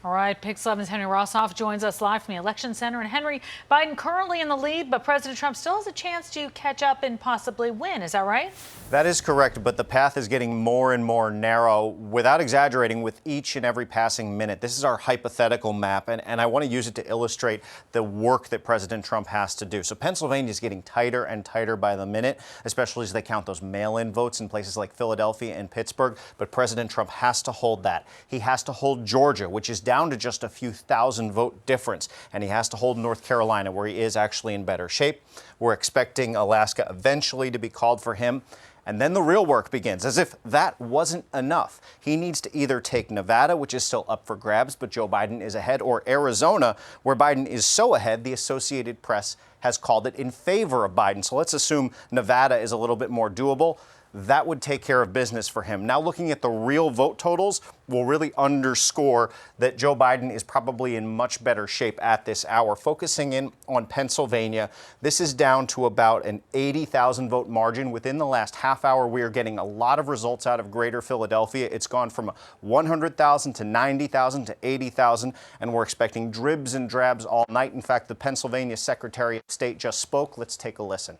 All right, Pix 11's Henry Rossoff joins us live from the Election Center. And Henry, Biden currently in the lead, but President Trump still has a chance to catch up and possibly win. Is that right? That is correct, but the path is getting more and more narrow, without exaggerating, with each and every passing minute. This is our hypothetical map, and I want to use it to illustrate the work that President Trump has to do. So Pennsylvania is getting tighter and tighter by the minute, especially as they count those mail-in votes in places like Philadelphia and Pittsburgh. But President Trump has to hold that. He has to hold Georgia, which is down to just a few thousand vote difference. And he has to hold North Carolina, where he is actually in better shape. We're expecting Alaska eventually to be called for him. And then the real work begins, as if that wasn't enough. He needs to either take Nevada, which is still up for grabs, but Joe Biden is ahead, or Arizona, where Biden is so ahead, the Associated Press has called it in favor of Biden. So let's assume Nevada is a little bit more doable. That would take care of business for him. Now, looking at the real vote totals will really underscore that Joe Biden is probably in much better shape at this hour. Focusing in on Pennsylvania, this is down to about an 80,000 vote margin. Within the last half hour, we are getting a lot of results out of Greater Philadelphia. It's gone from 100,000 to 90,000 to 80,000, and we're expecting dribs and drabs all night. In fact, the Pennsylvania Secretary of State just spoke. Let's take a listen.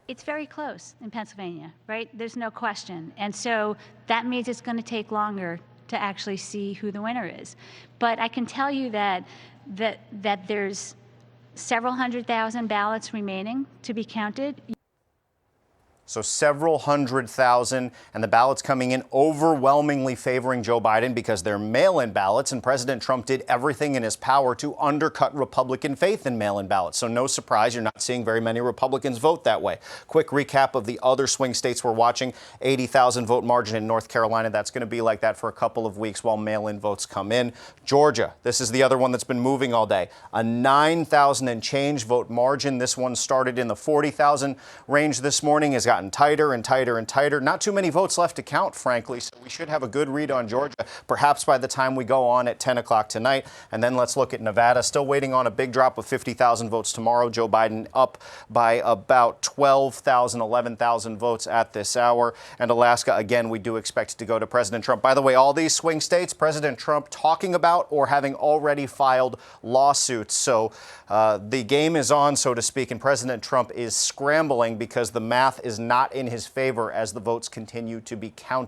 It's very close in Pennsylvania, right? There's no question. And so that means it's going to take longer to actually see who the winner is. But I can tell you that there's several 100,000 ballots remaining to be counted. So several 100,000, and the ballots coming in overwhelmingly favoring Joe Biden because they're mail-in ballots, and President Trump did everything in his power to undercut Republican faith in mail-in ballots. So no surprise, you're not seeing very many Republicans vote that way. Quick recap of the other swing states we're watching. 80,000 vote margin in North Carolina. That's going to be like that for a couple of weeks while mail-in votes come in. Georgia, this is the other one that's been moving all day. A 9,000 and change vote margin. This one started in the 40,000 range this morning, has gotten tighter and tighter and tighter. Not too many votes left to count, frankly, so we should have a good read on Georgia, perhaps by the time we go on at 10 o'clock tonight. And then let's look at Nevada, still waiting on a big drop of 50,000 votes tomorrow. Joe Biden up by about 12,000, 11,000 votes at this hour. And Alaska, again, we do expect to go to President Trump. By the way, all these swing states, President Trump talking about or having already filed lawsuits. So the game is on, so to speak, and President Trump is scrambling because the math is not in his favor as the votes continue to be counted.